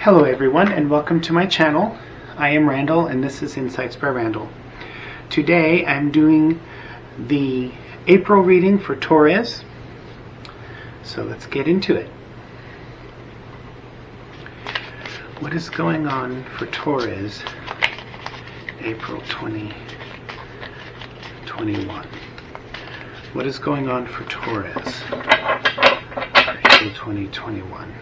Hello everyone and welcome to my channel. I am Randall and this is Insights by Randall. Today I'm doing the April reading for Taurus. So let's get into it. What is going on for Taurus April 2021? What is going on for Taurus for April 2021?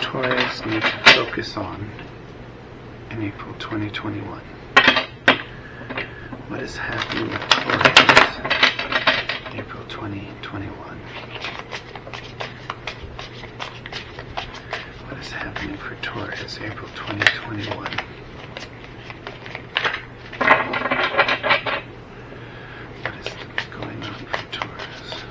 Taurus need to focus on in April 2021. What is happening with Taurus April 2021? What is happening for Taurus April 2021? What is going on for Taurus?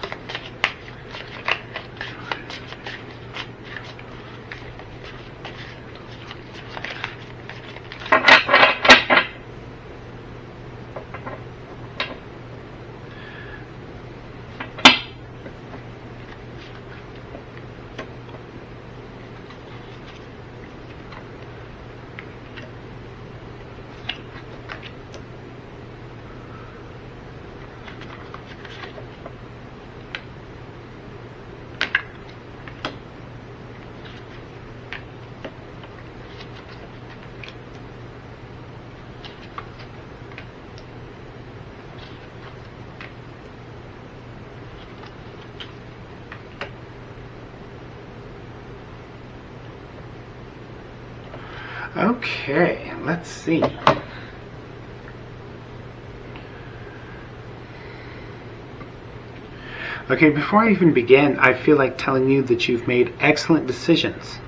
Okay, let's see. Okay, before I even begin, I feel like telling you that you've made excellent decisions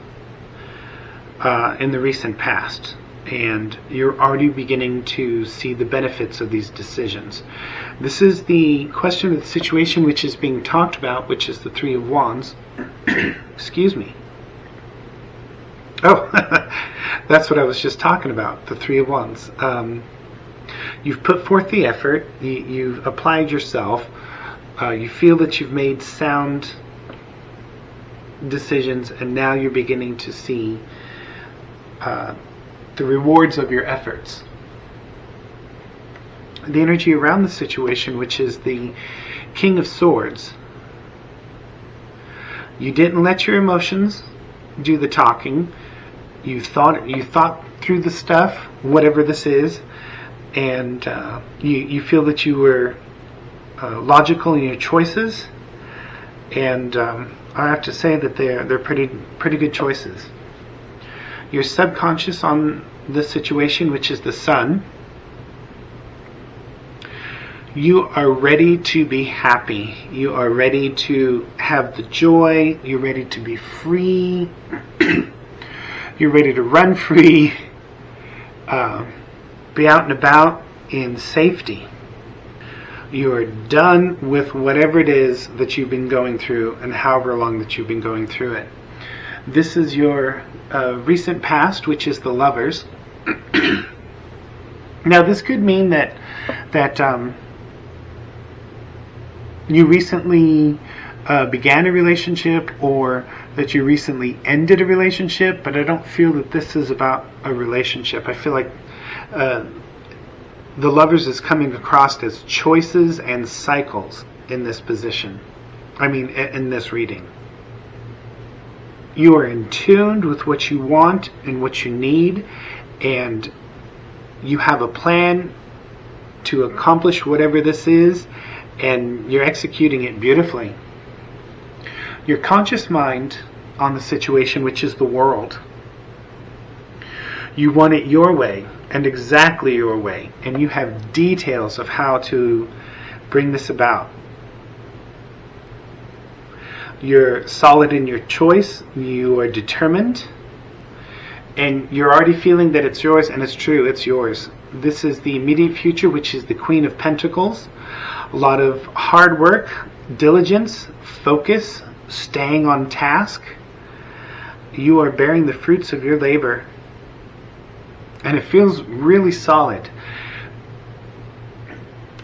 in the recent past, and you're already beginning to see the benefits of these decisions. This is the question of the situation which is being talked about, which is the Three of Wands. Excuse me. Oh, that's what I was just talking about, the Three of Wands. You've put forth the effort, you've applied yourself, you feel that you've made sound decisions, and now you're beginning to see the rewards of your efforts. The energy around the situation, which is the King of Swords. You didn't let your emotions do the talking. You thought through the stuff, whatever this is, and you feel that you were logical in your choices, and I have to say that they're pretty good choices. Your subconscious on this situation, which is the Sun, you are ready to be happy. You are ready to have the joy. You're ready to be free. You're ready to run free, be out and about in safety. You are done with whatever it is that you've been going through and however long that you've been going through it. This is your recent past, which is the Lovers. Now, this could mean that you recently began a relationship, or that you recently ended a relationship, but I don't feel that this is about a relationship. I feel like the Lovers is coming across as choices and cycles in this position. I mean, in this reading. You are in tune with what you want and what you need, and you have a plan to accomplish whatever this is, and you're executing it beautifully. Your conscious mind on the situation, which is the World, you want it your way and exactly your way, and you have details of how to bring this about. You're solid in your choice, you are determined, and you're already feeling that it's yours, and it's true, it's yours. This is the immediate future, which is the Queen of Pentacles. A lot of hard work, diligence, focus, staying on task. You are bearing the fruits of your labor, and it feels really solid.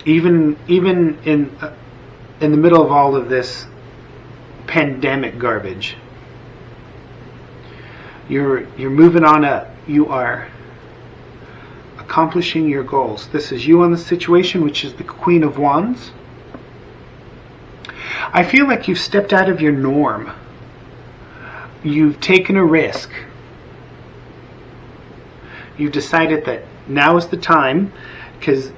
Even in the middle of all of this pandemic garbage. You're moving on up. You are accomplishing your goals. This is you on the situation, which is the Queen of Wands. I feel like you've stepped out of your norm. You've taken a risk. You've decided that now is the time, because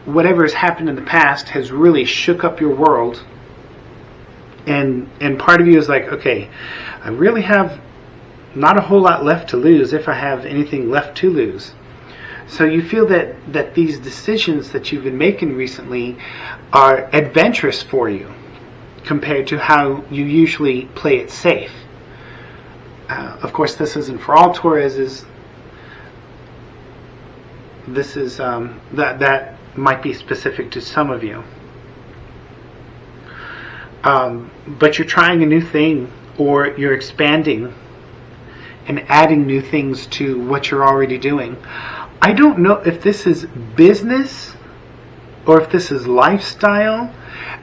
whatever has happened in the past has really shook up your world. And part of you is like, okay, I really have not a whole lot left to lose, if I have anything left to lose. So you feel that these decisions that you've been making recently are adventurous for you compared to how you usually play it safe. Of course, this isn't for all Tauruses. This is that might be specific to some of you. But you're trying a new thing, or you're expanding and adding new things to what you're already doing. I don't know if this is business or if this is lifestyle.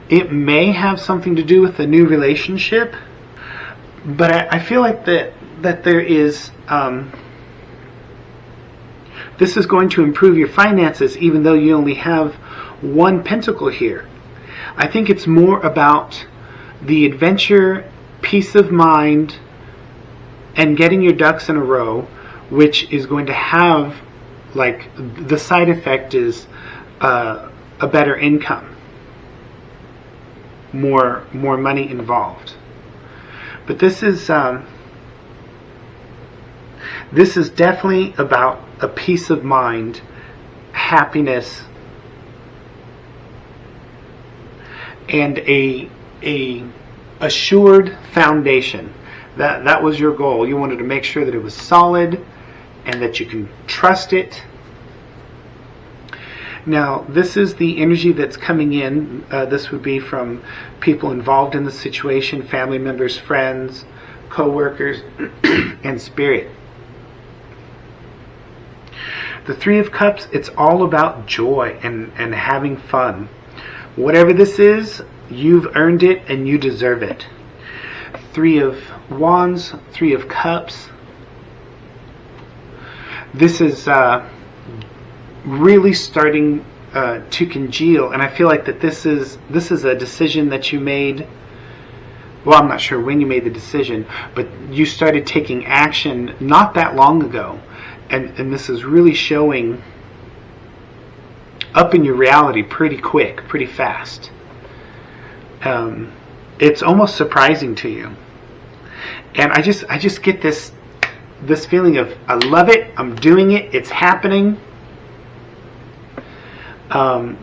It may have something to do with a new relationship, but I feel like that there is this is going to improve your finances, even though you only have one pentacle here. I think it's more about the adventure, peace of mind, and getting your ducks in a row, which is going to have, like, the side effect is a better income, more money involved. But this is definitely about a peace of mind, happiness, and a assured foundation. That was your goal. You wanted to make sure that it was solid and that you can trust it. Now, this is the energy that's coming in. This would be from people involved in the situation, family members, friends, co-workers, and spirit. The Three of Cups, it's all about joy and having fun. Whatever this is, you've earned it and you deserve it. Three of Wands, Three of Cups. This is really starting to congeal, and I feel like that this is a decision that you made. Well, I'm not sure when you made the decision, but you started taking action not that long ago, and this is really showing up in your reality pretty quick, pretty fast. It's almost surprising to you, and I just get this feeling of, I love it, I'm doing it, it's happening.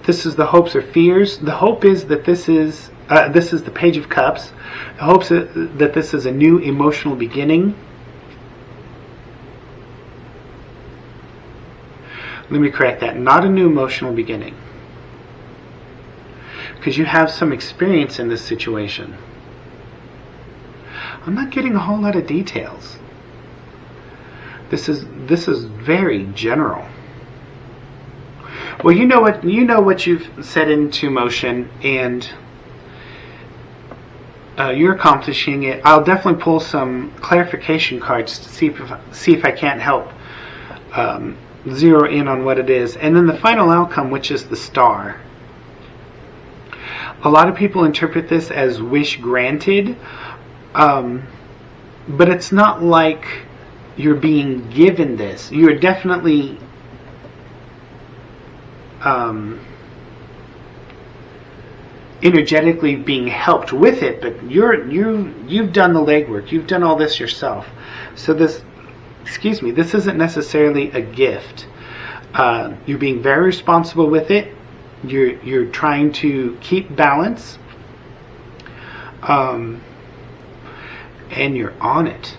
This is the hopes or fears. The hope is that this is the Page of Cups. The hopes that this is a new emotional beginning. Let me correct that. Not a new emotional beginning, because you have some experience in this situation. I'm not getting a whole lot of details. This is very general. Well, you know what you've set into motion, and you're accomplishing it. I'll definitely pull some clarification cards to see if I can't help zero in on what it is. And then the final outcome, which is the Star. A lot of people interpret this as wish granted, but it's not like you're being given this. You're definitely energetically being helped with it, but you've done the legwork. You've done all this yourself. So this isn't necessarily a gift. You're being very responsible with it. You're trying to keep balance, and you're on it.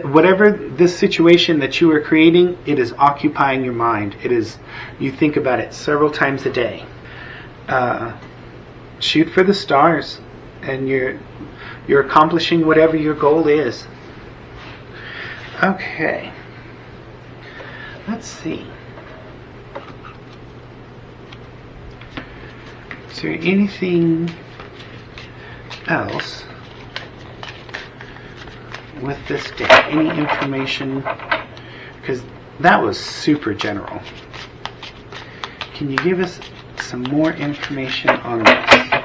Whatever this situation that you are creating, it is occupying your mind. You think about it several times a day. Shoot for the stars, and you're accomplishing whatever your goal is. Okay, let's see. Is there anything else with this deck? Any information? Because that was super general. Can you give us some more information on this?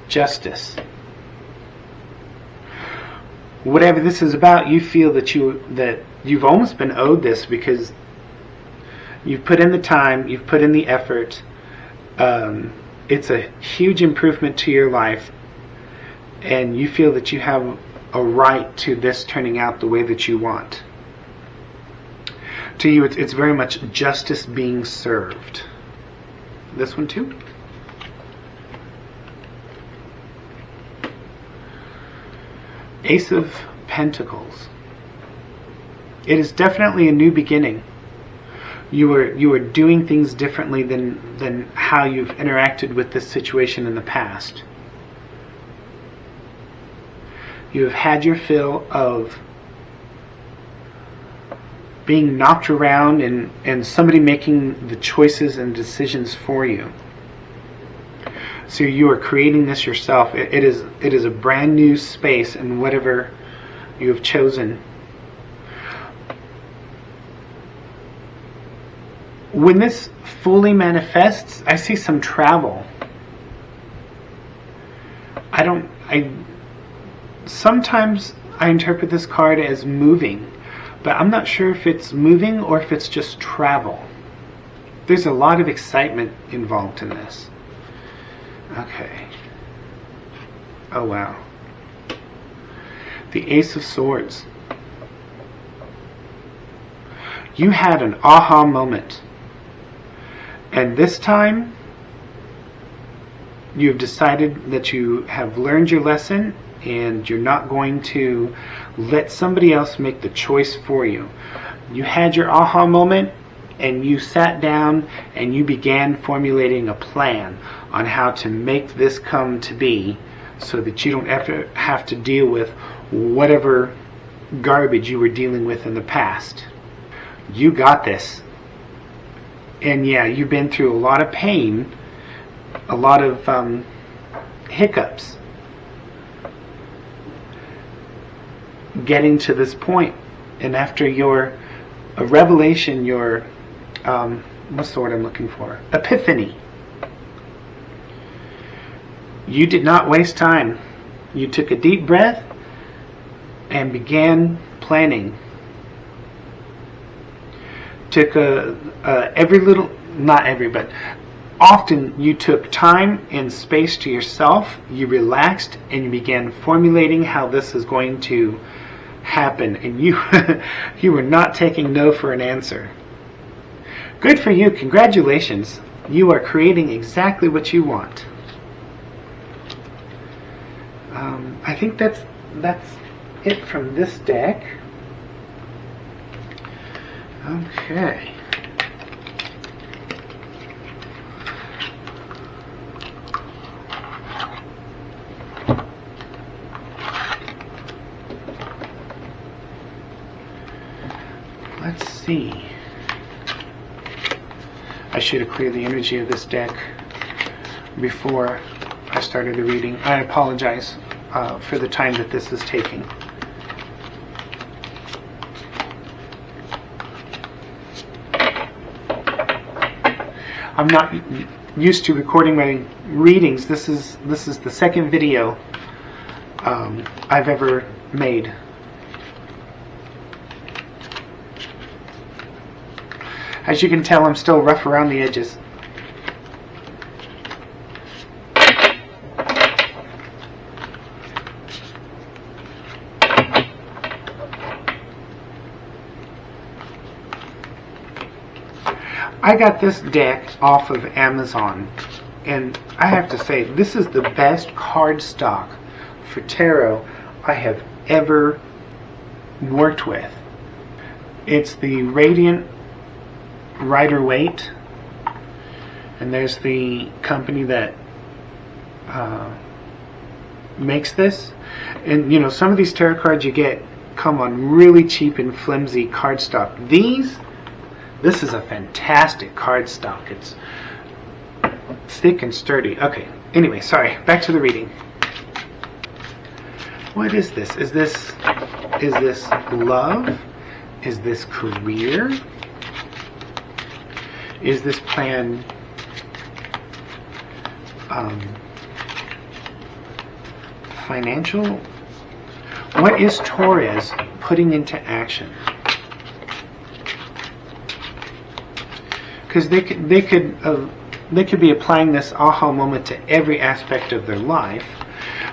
Justice. Whatever this is about, you feel that you've almost been owed this because you've put in the time, you've put in the effort. It's a huge improvement to your life, and you feel that you have a right to this turning out the way that you want. To you, it's very much justice being served. This one too? Ace of Pentacles. It is definitely a new beginning. You are doing things differently than how you've interacted with this situation in the past. You have had your fill of being knocked around and somebody making the choices and decisions for you. So you are creating this yourself. It is a brand new space in whatever you have chosen. When this fully manifests, I see some travel. Sometimes I interpret this card as moving, but I'm not sure if it's moving or if it's just travel. There's a lot of excitement involved in this. Okay. Oh wow. The Ace of Swords. You had an aha moment. And this time, you have decided that you have learned your lesson and you're not going to let somebody else make the choice for you. You had your aha moment and you sat down and you began formulating a plan on how to make this come to be so that you don't ever have to deal with whatever garbage you were dealing with in the past. You got this. And yeah, you've been through a lot of pain, a lot of hiccups getting to this point. And after your revelation, your what's the word I'm looking for? Epiphany. You did not waste time. You took a deep breath and began planning. Took but often you took time and space to yourself. You relaxed and you began formulating how this is going to happen, and you were not taking no for an answer. Good for you. Congratulations. You are creating exactly what you want. I think that's it from this deck. Okay. Let's see. I should have cleared the energy of this deck before I started the reading. I apologize for the time that this is taking. I'm not used to recording my readings. This is the second video I've ever made. As you can tell, I'm still rough around the edges. I got this deck off of Amazon, and I have to say, this is the best cardstock for tarot I have ever worked with. It's the Radiant Rider-Waite, and there's the company that makes this. And you know, some of these tarot cards you get come on really cheap and flimsy cardstock. This is a fantastic cardstock. Thick and sturdy. Okay. Anyway, sorry. Back to the reading. What is this? Is this love? Is this career? Is this plan financial? What is Taurus putting into action? Because they could be applying this aha moment to every aspect of their life.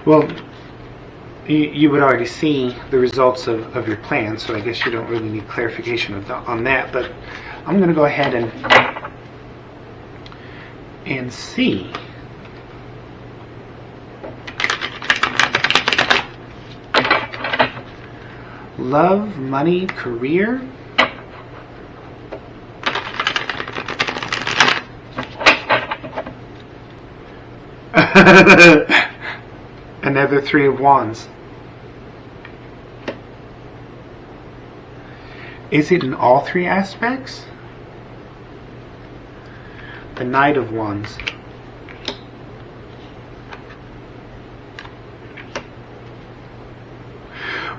Well, you would already see the results of your plan, so I guess you don't really need clarification on that. But I'm going to go ahead and see. Love, money, career. Another Three of Wands. Is it in all three aspects? The Knight of Wands.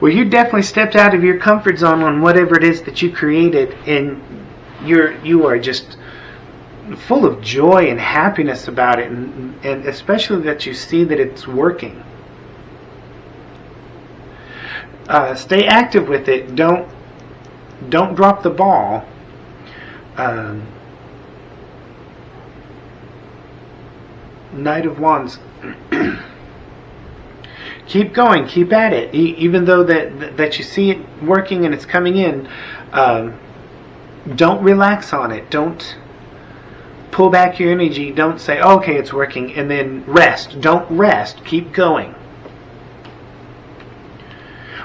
Well, you definitely stepped out of your comfort zone on whatever it is that you created, and you are just full of joy and happiness about it, and especially that you see that it's working. Stay active with it. Don't drop the ball. Knight of Wands. Keep going, keep at it. Even though that you see it working and it's coming in, don't relax on it. Don't pull back your energy. Don't say, okay, it's working, and then rest. Don't rest. Keep going.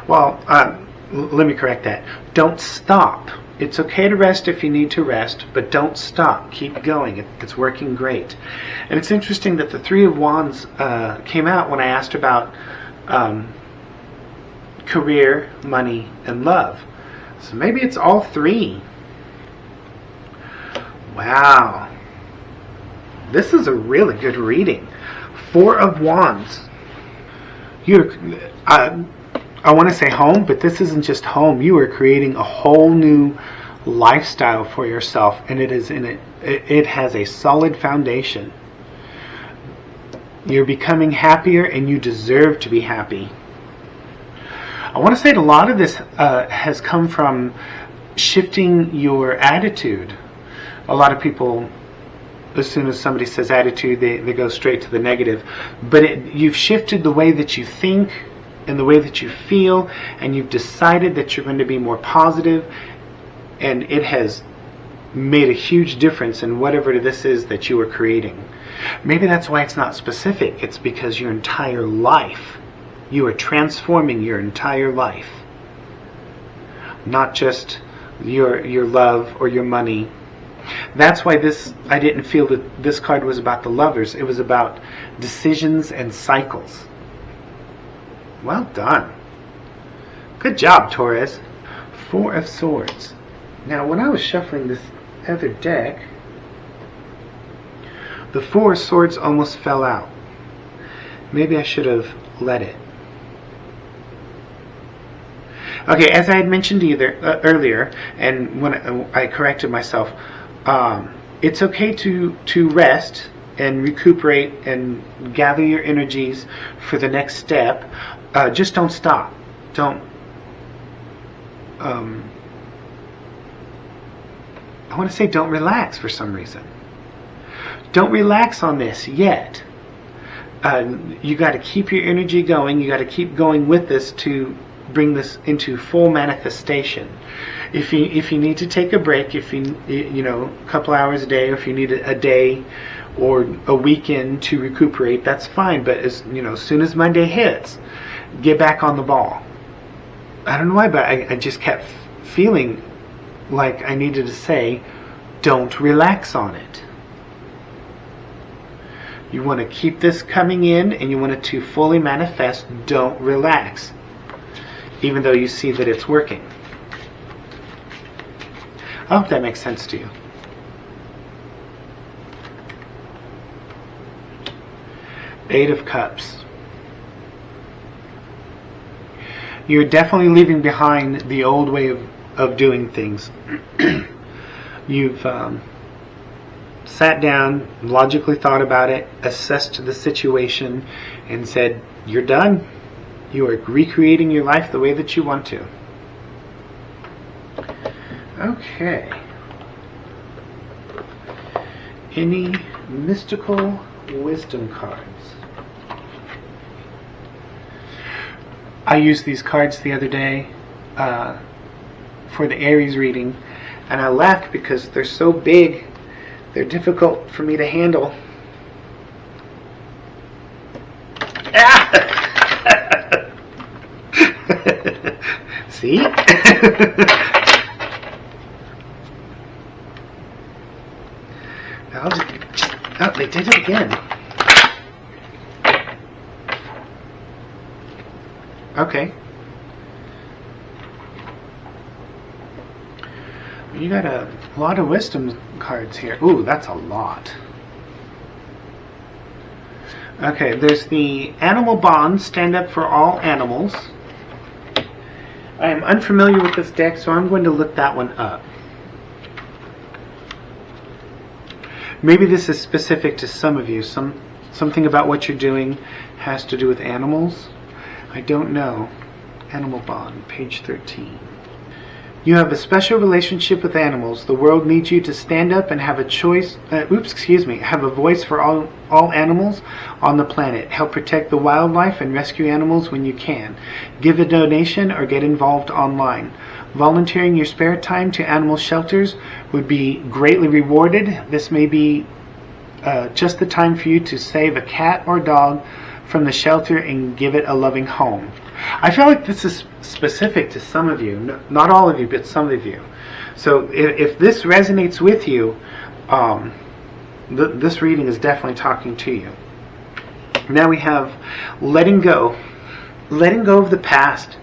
Well, let me correct that. Don't stop. It's okay to rest if you need to rest, but don't stop. Keep going. It's working great. And it's interesting that the Three of Wands came out when I asked about career, money, and love. So maybe it's all three. Wow. This is a really good reading. Four of Wands. I want to say home, but this isn't just home. You are creating a whole new lifestyle for yourself, and it has a solid foundation. You're becoming happier, and you deserve to be happy. I want to say that a lot of this has come from shifting your attitude. A lot of people, as soon as somebody says attitude, they go straight to the negative. But you've shifted the way that you think and the way that you feel, and you've decided that you're going to be more positive, and it has made a huge difference in whatever this is that you are creating. Maybe that's why it's not specific. It's because your entire life, you are transforming your entire life, not just your love or your money. That's why I didn't feel that this card was about the lovers. It was about decisions and cycles. Well done. Good job, Taurus. Four of Swords. Now, when I was shuffling this other deck, the Four of Swords almost fell out. Maybe I should have let it. Okay, as I had mentioned earlier, and when I corrected myself, it's okay to rest and recuperate and gather your energies for the next step. Just don't stop. Don't. I want to say don't relax for some reason. Don't relax on this yet. You got to keep your energy going. You got to keep going with this to bring this into full manifestation. If you need to take a break, if you a couple hours a day, or if you need a day or a weekend to recuperate, that's fine. But as soon as Monday hits, get back on the ball. I don't know why, but I just kept feeling like I needed to say, don't relax on it. You want to keep this coming in, and you want it to fully manifest. Don't relax, even though you see that it's working. I hope that makes sense to you. Eight of Cups. You're definitely leaving behind the old way of doing things. You've sat down, logically thought about it, assessed the situation, and said, you're done. You are recreating your life the way that you want to. Okay. Any mystical wisdom cards? I used these cards the other day for the Aries reading, and I laughed because they're so big, they're difficult for me to handle. See? Oh, they did it again. Okay. You got a lot of wisdom cards here. Ooh, that's a lot. Okay, there's the animal bond, stand up for all animals. I am unfamiliar with this deck, so I'm going to look that one up. Maybe this is specific to some of you. Something about what you're doing has to do with animals. I don't know. Animal bond, page 13. You have a special relationship with animals. The world needs you to stand up and have a choice. Have a voice for all animals on the planet. Help protect the wildlife and rescue animals when you can. Give a donation or get involved online. Volunteering your spare time to animal shelters would be greatly rewarded. This may be just the time for you to save a cat or dog from the shelter and give it a loving home. I feel like this is specific to some of you, not all of you, but some of you. So if this resonates with you, this reading is definitely talking to you. Now we have letting go of the past.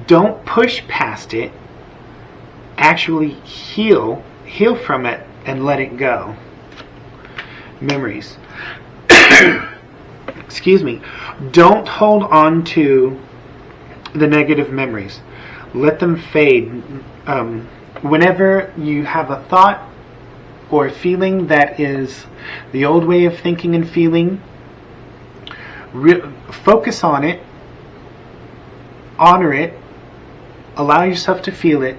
Don't push past it. Actually heal from it and let it go. Memories. Excuse me. Don't hold on to the negative memories. Let them fade. Whenever you have a thought or a feeling that is the old way of thinking and feeling, focus on it, honor it, allow yourself to feel it,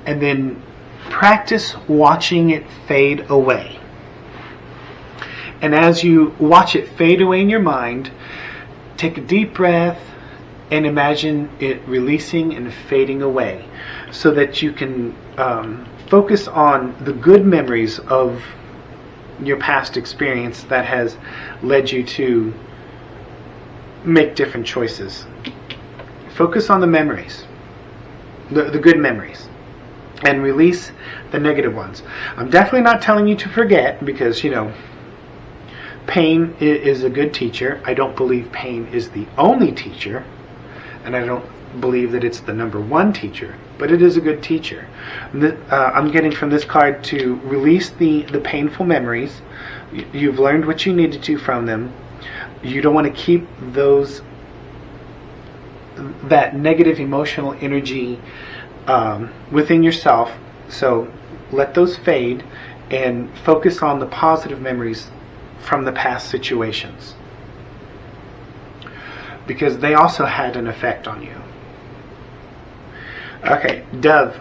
and then practice watching it fade away. And as you watch it fade away in your mind, take a deep breath and imagine it releasing and fading away, so that you can focus on the good memories of your past experience that has led you to make different choices. Focus on the memories, the good memories, and release the negative ones. I'm definitely not telling you to forget, because, pain is a good teacher. I don't believe pain is the only teacher, and I don't believe that it's the number one teacher, but it is a good teacher. I'm getting from this card to release the painful memories. You've learned what you needed to from them. You don't want to keep that negative emotional energy within yourself, so let those fade and focus on the positive memories from the past situations, because they also had an effect on you. Okay, Dove,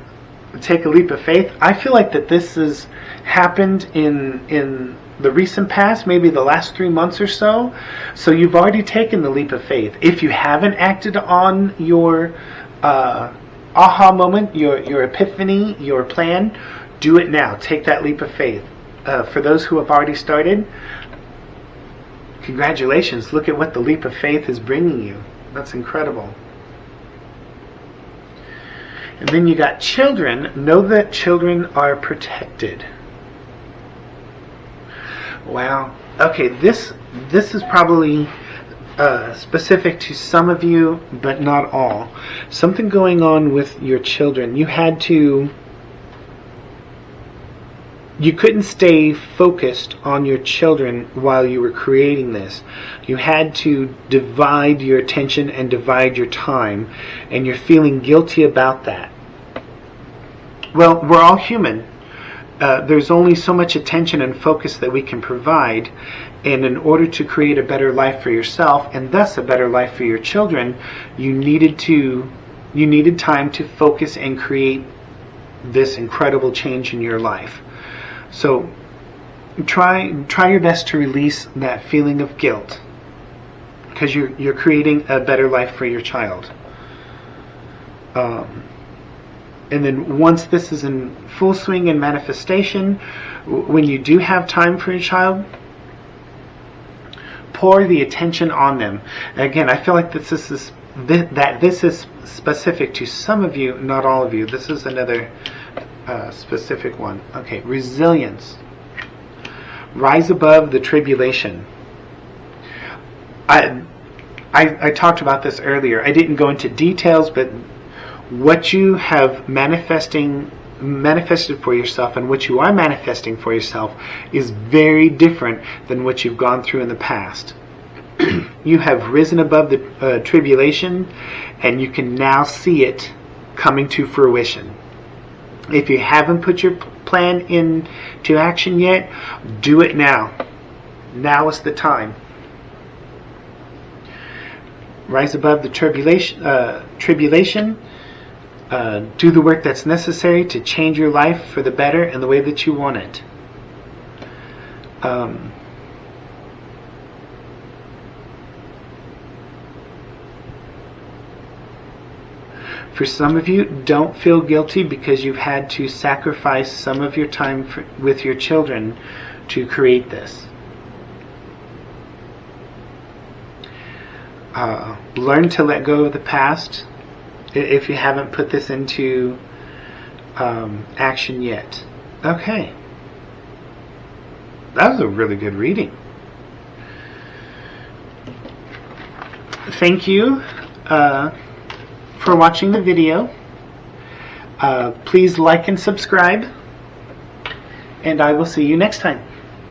take a leap of faith. I feel like that this has happened in the recent past, maybe the last 3 months or so. So you've already taken the leap of faith. If you haven't acted on your aha moment, your epiphany, your plan, do it now. Take that leap of faith. For those who have already started, congratulations. Look at what the leap of faith is bringing you. That's incredible. And then you got children. Know that children are protected. Wow. Okay, this is probably specific to some of you, but not all. Something going on with your children. You had to you couldn't stay focused on your children while you were creating this. You had to divide your attention and divide your time, and you're feeling guilty about that. Well, we're all human. There's only so much attention and focus that we can provide, and in order to create a better life for yourself and thus a better life for your children, you needed time to focus and create this incredible change in your life. So try your best to release that feeling of guilt, because you're creating a better life for your child. And then once this is in full swing and manifestation, when you do have time for your child, pour the attention on them. Again, I feel like this is specific to some of you, not all of you. This is another specific one. Okay, resilience. Rise above the tribulation. I talked about this earlier. I didn't go into details, but what you have manifested for yourself and what you are manifesting for yourself is very different than what you've gone through in the past. You have risen above the tribulation, and you can now see it coming to fruition. If you haven't put your plan into action yet, do it now. Now is the time. Rise above the tribulation. Do the work that's necessary to change your life for the better and the way that you want it. For some of you, don't feel guilty because you've had to sacrifice some of your time with your children to create this. Learn to let go of the past if you haven't put this into action yet. Okay. That was a really good reading. Thank you for watching the video. Please like and subscribe, and I will see you next time.